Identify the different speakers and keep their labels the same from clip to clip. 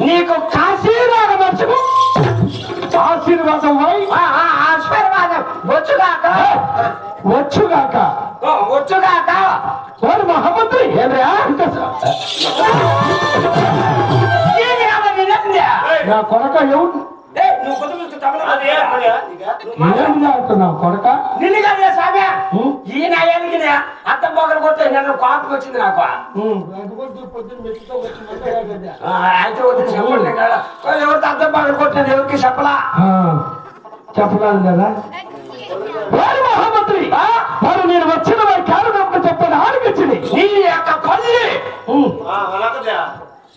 Speaker 1: నీకు ఆశీర్వాదం వచ్చుకు ఆశీర్వాదం ఆశీర్వాదం వచ్చుగాక వచ్చుగాక వచ్చుగాక వారు మహామంత్రి నా కొడక ఎవరు కొడక నిన్ను కదా సామ్య ఈయన అయ్యానికి అర్థం పోగలు కొట్టే నన్ను కోపం వచ్చింది నాకు అయితే వచ్చింది చెప్పండి కదా ఎవరితో అర్థం పోగలు కొట్టినది ఎవరికి చెప్పలా చెప్పలేదు కదా వారు మహామంత్రి వారు నేను వచ్చిన వారి కారణం చెప్పాను ఆడిపించింది నీ యొక్క పల్లి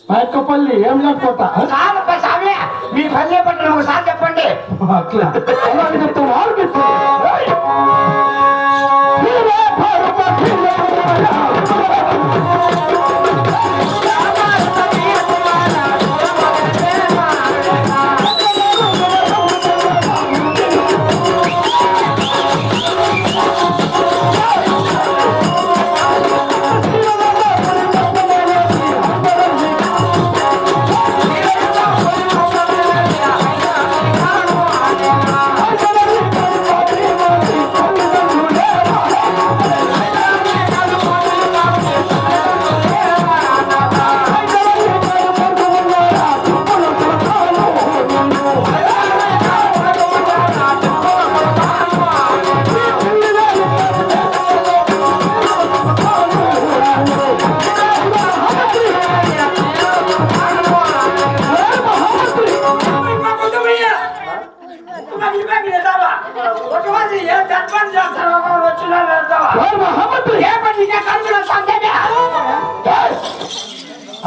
Speaker 1: మా యొక్క పల్లి ఏం లేకపోతా సామి మీ పల్లె పట్టిన ఒకసారి చెప్పండి అట్లా అలాగే చెప్తాను ఆడిపించింది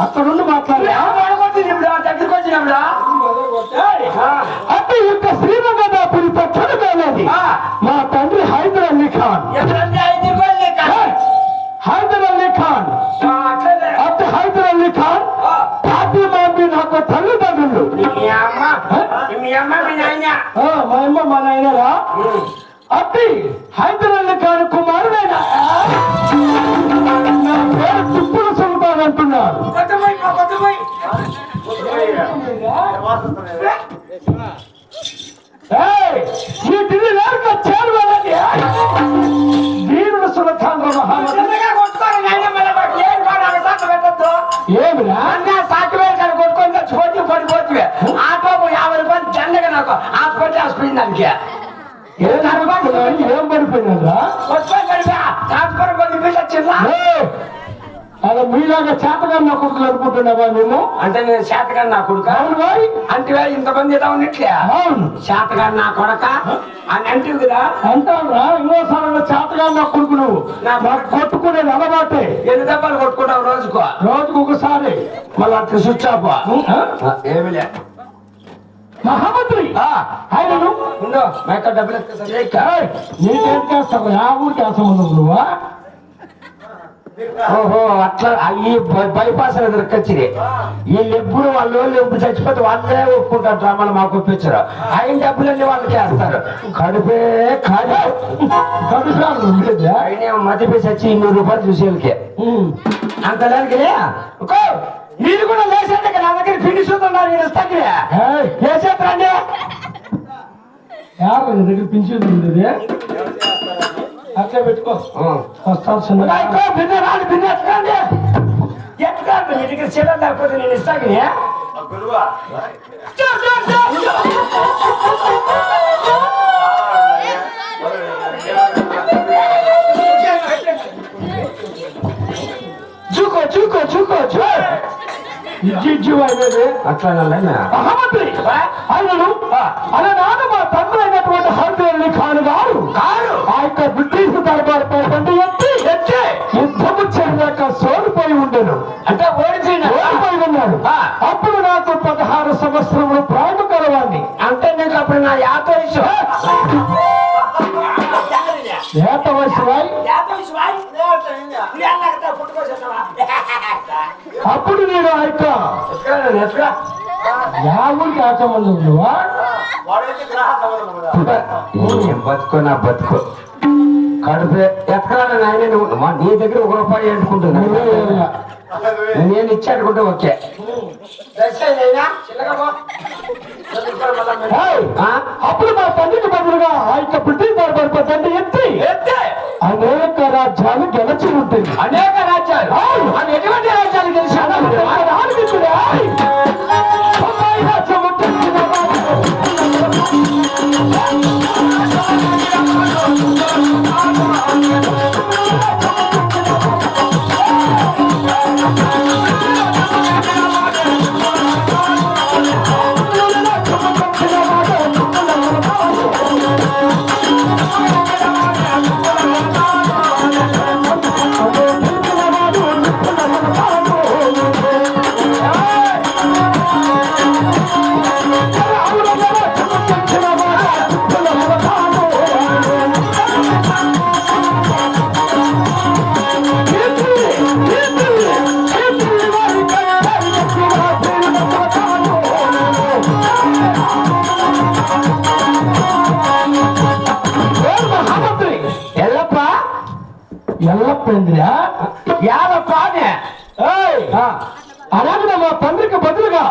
Speaker 1: అక్కడుండి మాట్లాడే దగ్గరికి వచ్చినప్పుడు అంటే యొక్క శ్రీరంగనాథుని పట్టణ కాలేదు మా తండ్రి హైదర్ అలీ ఖాన్ హైదర్ అలీ ఖాన్ అంటే హైదర్ అలీ ఖాన్ ఫాతిమాబి నాకు తల్లిదండ్రులు మా అమ్మ మా నాయనరా అట్టి హైదర్ అలీ ఖాన్ కుమారుడైన టిప్పుల సుల్తాన్ అంటున్నారు వీటిని లేక చేరువలని వీరుడు సుల్తాన్ ఏమిరా సాకి వేలు కొట్టుకొని చోటి పడిపోతుంది ఆటో 50 రూపాయలు జెండగా నాకు హాస్పిటల్ హాస్పిటల్ దానికి ఏం పడిపోయినా అలా మీలాగా చేతగాని నా కొడుకులు అనుకుంటున్నావా మేము అంటే నేను చేతగాని నా కొడుక అంటే ఇంతమంది ఎలా ఉన్నట్లే అవును చేతగాని నా కొడక అని అంటే కదా అంటావురా ఇంకోసారి చేతగాని నా కొడుకు నువ్వు కొట్టుకునేది అలవాటే ఎన్ని దెబ్బలు కొట్టుకుంటావు రోజుకు ఒకసారి మళ్ళీ అట్లా స్విచ్ ఆఫ్ ఏమి లే మహామంత్రి ఆయనను డబ్బులు నీకేం చేస్తావు ఆ ఊరికి సంబంధం నువ్వా ఓహో అట్లా ఈ బైపాస్ దొరకొచ్చింది వీళ్ళు ఎప్పుడు వాళ్ళు ఎప్పుడు చచ్చిపోతే వాళ్ళే ఒప్పుకుంటారు డ్రామాలు మాకు ఒప్పించారు ఆయన డబ్బులన్నీ వాళ్ళకి వేస్తారు కడుపే కడుపు ఆయన మధ్యపేసి వచ్చి 200 రూపాయలు చూసేళ్ళకి అంత దానికి మీరు కూడా లేచేట నా దగ్గర పిండి చూస్తున్నారు నేను ఇస్తాను లేచేస్తారండి ఎవరు దగ్గర పింఛన్ ఉండేది అట్లా పెట్టుకో వస్తాను ఎట్టుకోండి మీ దగ్గర చీర లేకపోతే నేను ఇస్తాను చూకో చూకో చూకో చూ అట్లా ఆయనను అలనాడు మా తండ్రి అయినటువంటి హైదర్ అలీ ఖాన్ గారు ఆ యొక్క బ్రిటిష్ దర్బార్ పై ఎత్తి యుద్ధము చేయలేక సోలిపోయి ఉండేను అంటే ఓడిపోయి ఉన్నాడు అప్పుడు నాకు 16 సంవత్సరములు ప్రాయం కలవాడిని అంటే నీకు అప్పుడు నా 50 వయసు అప్పుడు నేను యొక్క యా ఊరికి ఆచమంది నువ్వా ఏం బతుకో నా బతుకో కడుపు ఎత్తుకోవాలని ఆయన నీ దగ్గర 1 రూపాయి అనుకుంటున్నా నేను ఇచ్చాడుకుంటే ఓకే
Speaker 2: అప్పుడు మా తండ్రికి బదులుగా ఆ యొక్క బ్రిటిష్ దర్బార్ తండ్రి ఎత్తి అనేక రాజ్యాలు గెలిచి ఉంటుంది.
Speaker 1: అనేక రాజ్యాలు ఎటువంటి రాజ్యాలు గెలిచి
Speaker 2: రాజ్యం ఎల్లప్పేంద్రియా
Speaker 1: యాదప్పానే
Speaker 2: అలాగే మా తండ్రికి బదులుగా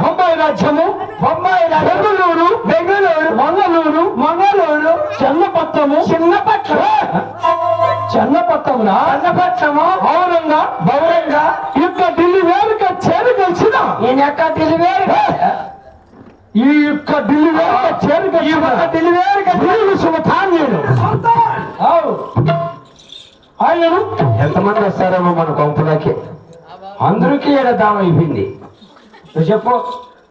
Speaker 2: బొంబాయి రాజ్యము బెంగళూరు మంగళూరు చెన్నపట్నము బౌరంగా యొక్క ఢిల్లీ వేరుక చేరు కలిసిన
Speaker 1: ఈయన యొక్క ఢిల్లీ వేరుక
Speaker 2: ఈ యొక్క ఢిల్లీ వేరుక చేరు కలిసిన సుమధాన్యుడు ఆయనను
Speaker 1: ఎంతమంది వస్తారేమో మన కొంపులకి అందరికీ ఎడదాం అయిపోయింది. నువ్వు చెప్పు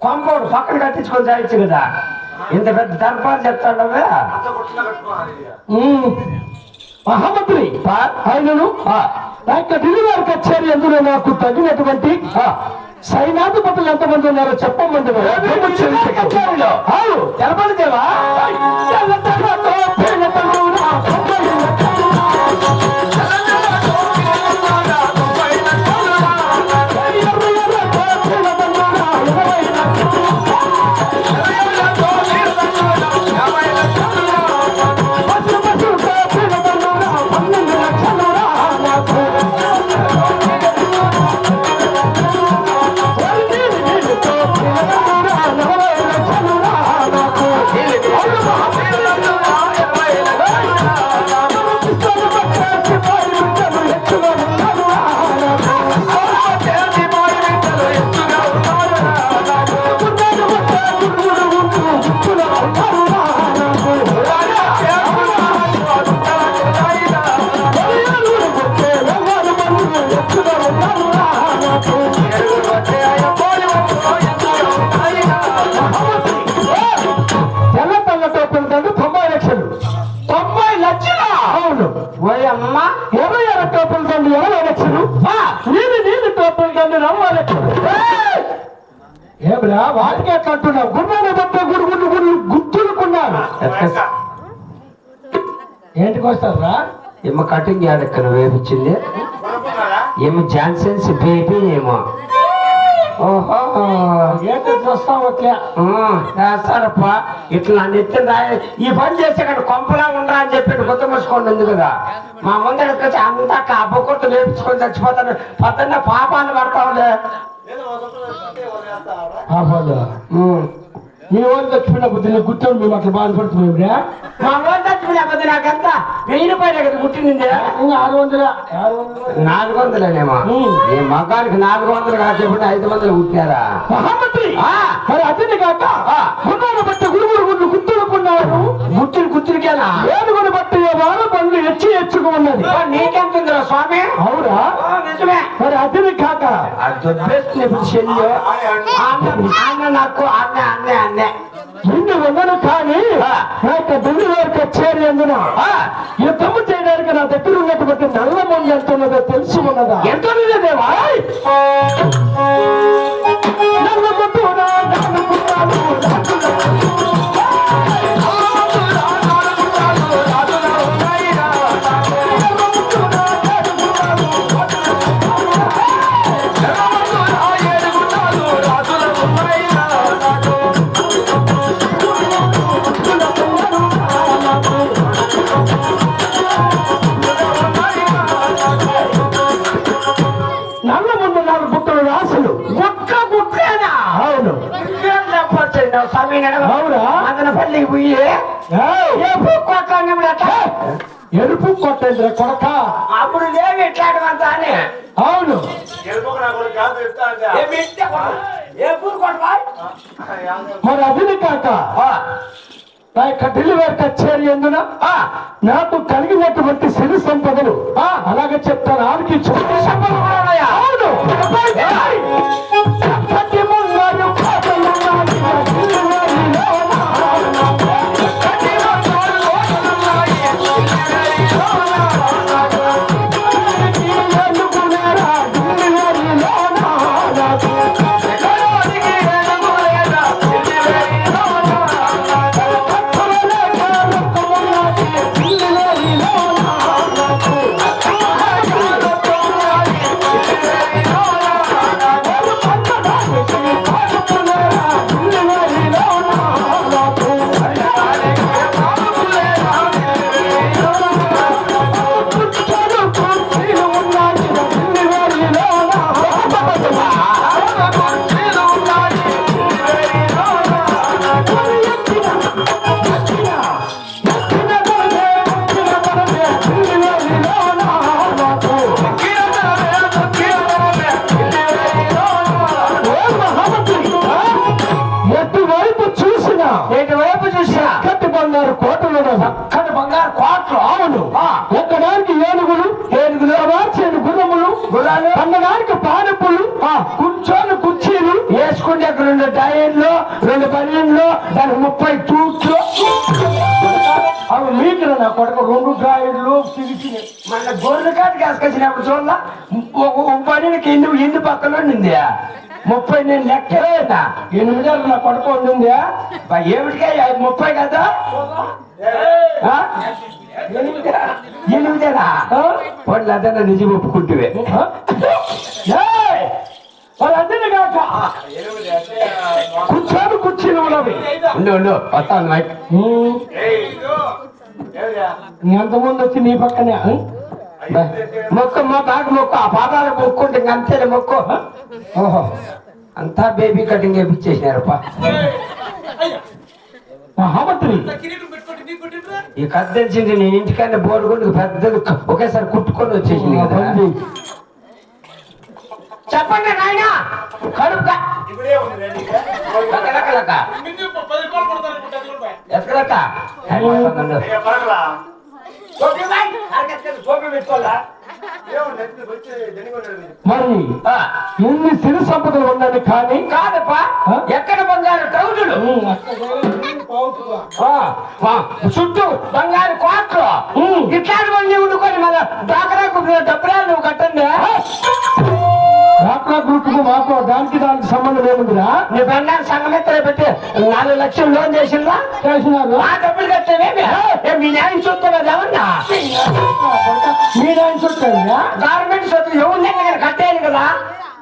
Speaker 1: కాంపౌండ్ పక్కన కట్టించుకొని చాయచ్చు కదా, ఇంత పెద్ద దర్బార్ చెప్తాడవే
Speaker 2: మహామంత్రి ఆయనను యొక్క ఢిల్లీ వారి కచేరి ఎందులో నాకు తగినటువంటి సైనాధిపతులు ఎంతమంది ఉన్నారో చెప్పమంది
Speaker 1: కచేరీలో తెలపడితేవా
Speaker 2: అమ్మ 20 టోపుల దండి 20 లక్షలు నీళ్ళు టోపుల దండి 40 లక్షలు. ఏమిరా వాటికి ఎట్లా అంటున్నావు? గుర్రాన్ని బట్టే గుర్తులుకున్నాను. ఏంటికి వస్తారా
Speaker 1: ఏమో కటింగ్ యాడక్కడ వేపించింది ఏమో జాన్సన్స్ బేబీ ఏమో. ఓహో
Speaker 2: ఏంటి చూస్తావు
Speaker 1: చేస్తాడప్ప ఇట్లా నెత్తిన ఈ పని చేస్తే ఇక్కడ కొంపలా ఉండరా అని చెప్పి కొత్త మూసుకోండి ఉంది కదా. మా ముందరికి వచ్చి అంతా అబ్బకొట్టు లేపించుకొని చచ్చిపోతాను. పొద్దున్న పాపాన్ని పడతావులే.
Speaker 2: మీ వాళ్ళు చచ్చిపోయిన బుద్ధి గుర్తు మేము అట్లా బాధపడుతున్నాం.
Speaker 1: మా వాళ్ళు చచ్చిపోయిన బుద్ధి నాకంతా 1000 రూపాయలు కదా గుర్తింది. 400నేమో ఈ మగానికి 400 కాకపోతే 500 కుట్టారా
Speaker 2: మహామంత్రి? మరి అతని కాక గుర్రాన్ని బట్టి గుర్తులుకున్నాడు.
Speaker 1: గుర్తురికేనా?
Speaker 2: ఏనుగుని బట్టి వారు పనులు హెచ్చుకు ఉన్నది.
Speaker 1: నీకెంతుందిరా స్వామి?
Speaker 2: అవునా
Speaker 1: నిజమే.
Speaker 2: మరి అతని కాక
Speaker 1: అన్న నాకు అన్న అన్నే అన్నే
Speaker 2: ఇన్ని ఉన్నను కానీ నాకు ఢిల్లీ వారికి వచ్చేది అందున యుద్ధము చేయడానికి నా దగ్గర ఉన్నటువంటి నల్ల మంది ఎంత ఉన్నదో తెలిసి ఉన్నదా?
Speaker 1: ఎంత ఉన్నదేవా?
Speaker 2: అవునా
Speaker 1: మదనపల్లికి పోయి కొట్టాడు
Speaker 2: ఎరుపు కొట్టండి కొడక
Speaker 1: అప్పుడు లేవి ఎట్లాంటివంతా అని
Speaker 2: అవును మరి అది కాక నా యొక్క డెలివరీ కచేరి ఎందున నాకు కలిగినటువంటి సిరి సంపదలు అలాగే చెప్తాను ఆడికి చోటు సంపదలు కూడా ఉన్నాయా? అవును ప్రతి ముందు పాటలు చక్కటి బంగారు కోట్లు అవును ఎక్కడానికి ఏనుగులు అవార్చేను గుర్రాలు పండడానికి పానపులు కూర్చొని కుర్చీలు వేసుకుంటే 2 టైర్లు 2 బల్లీలు దానికి 30 తూట్లు అవి మీకు నా కొడుకు 2 టైర్లు తిరిగి మన గొర్రె కాటికి వేసుకొచ్చినప్పుడు చూడాల బడికి ఎన్ని పక్కన ఉండింది 30 నేను లెక్కలేదా 8 నా కొడుకు ఉండింది ఏమిటికే 30 కదా 8 వాళ్ళు అదన్నా నిజం ఒప్పుకుంటువే వాళ్ళందరినీ కాక కూర్చొని కుర్చీలు ఉన్నవి ఉండు వస్తాను మైక్ ఎంతమంది వచ్చి నీ పక్కనే మొక్క మా బాగా మొక్కు ఆ పాదాలు మొక్కుంటే అంతే మొక్కు ఓహో అంతా బేబీ కటింగ్ వేపించేసినారప్ప మహామంత్రి ఈ కథ తెలిసింది నేను ఇంటికన్నా బోర్డుకుంటూ పెద్దది ఒకేసారి కుట్టుకొని వచ్చేసింది కదా చెప్పండి నాయన కడుపు ఎక్కడక్క మరి ఎన్ని సిరి సంపదలు ఉన్నాయి కానీ కాదప్పా ఎక్కడ బంగారు ట్రౌజులు చుట్టూ బంగారు కోట్లు ఇట్లాంటి వాళ్ళు ఉండుకొని మన డాకరాకు డబ్బురాలు నువ్వు కట్టండి డాక్రా గ్రూప్ కు మాకు దానికి సంబంధం ఏముందిరా నీ బంగారు సంఘమిత్ర పెట్టి 4 లక్షలు లోన్ చేసిందా చేసినారు ఆ డబ్బులు కట్టేవేమి మీ న్యాయం చూస్తున్నది ఏమన్నా మీ న్యాయం చూస్తుంది గవర్నమెంట్ సొత్తు ఎవరి దగ్గర కట్టేయాలి కదా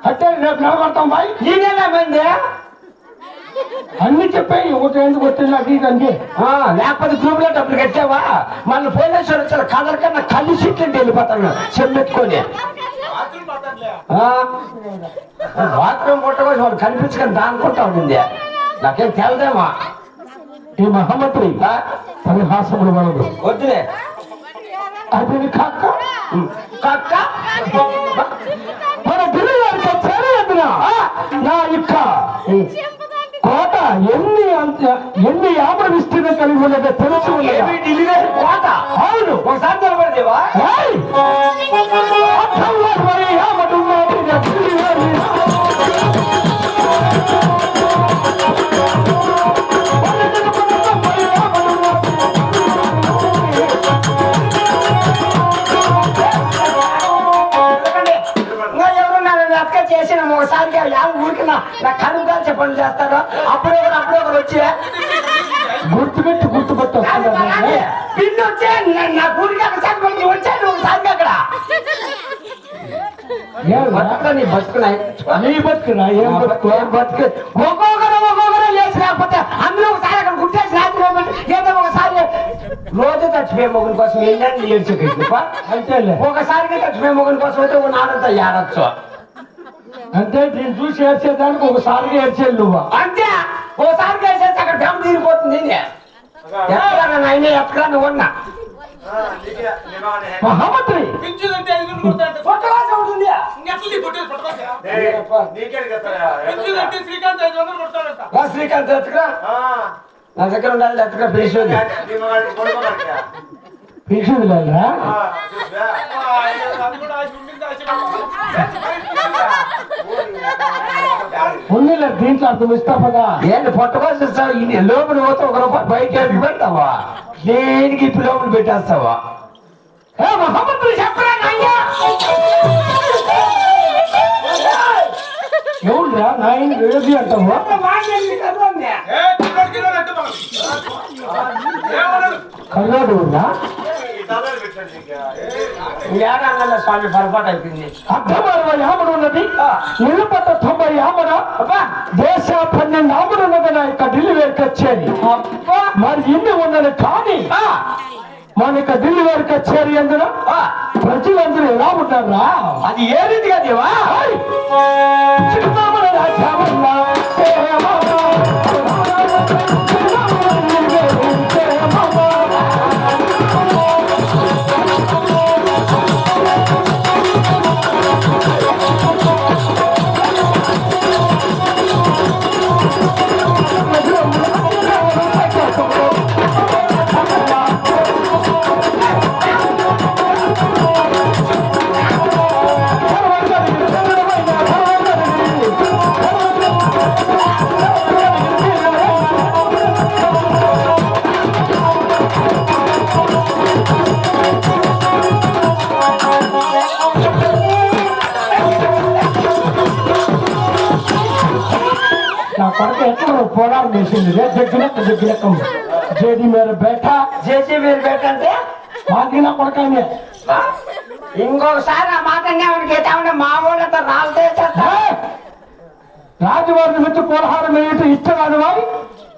Speaker 2: కట్టేది రేపు నిలబడతాం బాయ్ ఈ నెల మంది అన్ని చెప్పాయి ఒకటి ఎందుకు వచ్చింది అది ఇదండి లేకపోతే గ్రూప్ లో డబ్బులు కట్టావా మన పోలీసులు వచ్చారు కలర్ కన్నా కళ్ళు సీట్లండి వెళ్ళిపోతాను చెమ్మెత్తుకొని బాత్రూమ్ పుట్టకోసం వాడు కనిపించుకొని దానుకుంటా ఉండింది నాకేం తెలదేమా ఈ మహమ్మద్రి పరిహాసములు మనదు వద్దులే అది కక్క మన ఢిల్లీ చేరేందున నా యొక్క కోట ఎన్ని యాభై విస్తీర్ణం కలిగి ఉన్నదో తెలుసు కోట అవును ఒకసారి నిలబడదేవా చేసిన ఒకసారి ఊరికి నా కనుక చెప్పండి చేస్తారో అప్పుడే ఒకరు వచ్చి గుర్తుపెట్టు పిన్ను వచ్చే నా ఊరికి అక్కడ వచ్చాను ఒకసారి అక్కడ నీ బతుకున్నాయి నీ బతుకున్నా ఏం బతుకు ఒక్కొక్కరు లేచి రాకపోతే అందరూ ఒకసారి అక్కడ గుట్టేసి రాత్రి ఏదో ఒకసారి రోజు చచ్చిపోయే మొగుని కోసం ఏంటంటే ఏడ్చుకుంది అంతే ఒకసారికి చచ్చిపోయే మొగుని కోసం అయితే ఒక నాడంతా ఏడచ్చు అంటే దీన్ని చూసి ఏడ్చేదానికి ఒకసారిగా ఏడ్చేది నువ్వు అంతే ఒకసారి
Speaker 1: నాయనే ఎక్కడ నాయనే ఎక్కడ నువ్వు ఉన్నా
Speaker 2: మహామంత్రి
Speaker 1: పొట్టవాస ఉంటుంది శ్రీకాంత్ ఎత్తుకురా నా దగ్గర ఉండాలి ఎత్తుకురా పిలిచి
Speaker 2: పీసుడు లేదా ఉన్నిలే దీంట్లో అర్థం ఇస్తాపదా
Speaker 1: ఏంటి పొట్టవాస ఇస్తావు ఇది లోపల పోతే ఒక రూపాయి బయట పెడతావా దేనికి ఇప్పుడు లోపల పెట్టేస్తావా
Speaker 2: మహామంత్రి చెప్పరా నాయ్యా ఎవరురా నాయన ఏది అంటావా కల్లాడు
Speaker 1: స్వామి పొరపాటు అయిపోయింది
Speaker 2: అర్థం 60 ఆమడు ఉన్నది నిలుపట 90 ఆమడ దేశ 12 ఆమడు ఉన్నది నా యొక్క ఢిల్లీ వేరుకు వచ్చేది మరి ఇన్ని ఉన్నది కానీ మన యొక్క ఢిల్లీ వేరుకు వచ్చేది అందులో ప్రజలందరూ ఎలా ఉంటారా
Speaker 1: అది ఏ రీతిగా దేవా
Speaker 2: చిరునామల రాజ్యామల్ల నా కొడుకు ఎక్కడ పోరాడు వేసింది జగ్గిలెక్క జేడి మీద బేట
Speaker 1: జేసీ మీరు పెట్టంటే
Speaker 2: మాకి నా కొడుకనే
Speaker 1: ఇంకొకసారి ఆ మాట అన్నామని మా ఊళ్ళతో రాళ్ళతో
Speaker 2: రాజువారిని మెచ్చి పోలహారం వేయటం ఇష్టరాదు వారి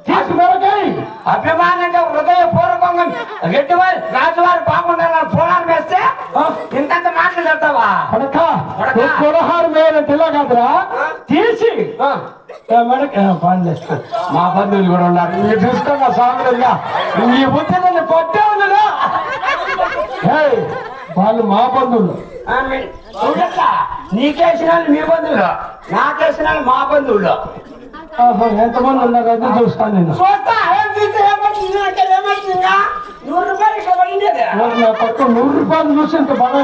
Speaker 2: తీసి మేరకై
Speaker 1: అభిమానంగా హృదయపూర్వకంగా రెడ్డివారి రాజువారి బాగుండాలని పోరాటం వేస్తే ఇంతంత మాటలు చెప్తావా
Speaker 2: కొడక పోలహారం వేయాలంటే ఇలా కాదురా తీసి
Speaker 1: మా బంధువులు కూడా ఉన్నారు
Speaker 2: మీరు చూసుకున్న సాగులుగా ఈ బుద్ధి కొట్టే ఉందిరా వాళ్ళు మా బంధువులు
Speaker 1: నీకేసిన మీ బంధువులు నాకేసిన మా బంధువులు
Speaker 2: ఎంతమంది ఉన్నారు అది చూస్తాను నేను నా పక్క 100 రూపాయలు చూసి ఇంత బాగా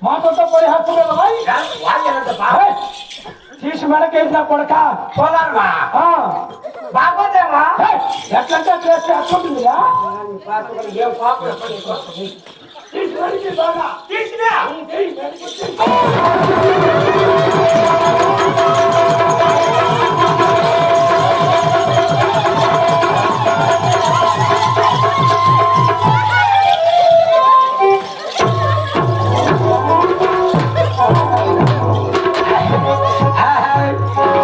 Speaker 2: మాతో పోయి తీసి మెడకేసిన కొడక
Speaker 1: పోదామా బాగోదేమా
Speaker 2: ఎట్లంటే చేస్తే అట్లుంటుందిగా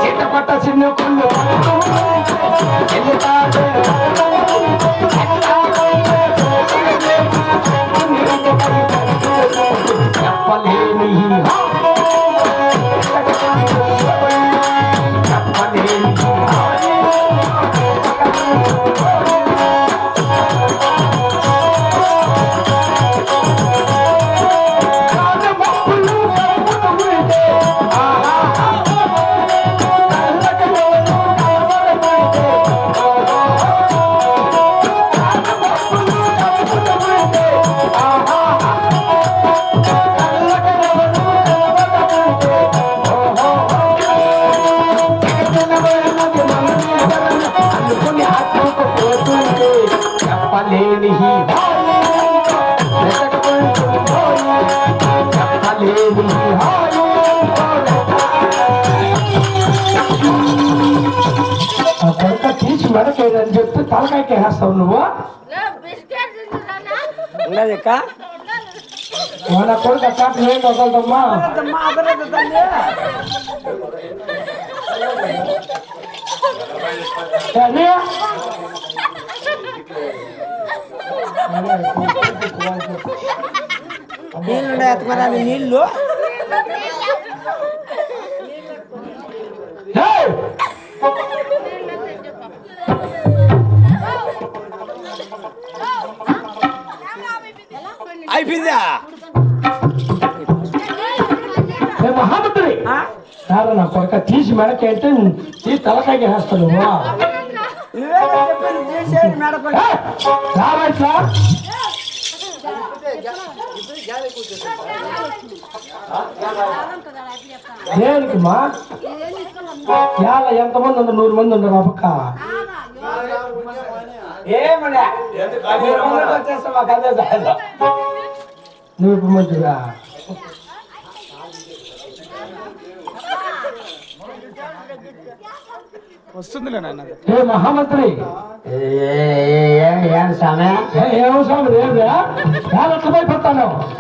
Speaker 2: చిట్టపట్ట చిన్న కుళ్ళు చెప్పలేని తీసి మెడకేదని చెప్తే తలకాయకి వేస్తావు నువ్వు మన కొడుకు అట్లా ఏం వదలదమ్మా
Speaker 1: నీళ్ళు నీళ్ళు
Speaker 2: ఏయ్!
Speaker 3: అయిపోయిందా
Speaker 2: ఏ మహామంత్రి సార్ నా కొడుక తీసి మెడకేంటే తీసి తలకాయకి వేస్తాను
Speaker 1: నువ్వే చెప్పింది తీసేయండి మేడం.
Speaker 2: రావాలి సార్ దేనికి మా ఇవాళ ఎంతమంది ఉన్నారు 100 మంది ఉన్నారు ఆ పక్క
Speaker 1: ఏమన్నా మీరు ముందుకు వచ్చేస్తే మాకు అదే చాలు.
Speaker 2: నువ్వు ఇప్పుడు మంచిగా
Speaker 3: వస్తుందిలే నాన్న
Speaker 2: ఏ మహామంత్రి
Speaker 1: ఏం స్వామి
Speaker 2: ఏమో స్వామి ఏమిరా ఎట్లా భయపడతాను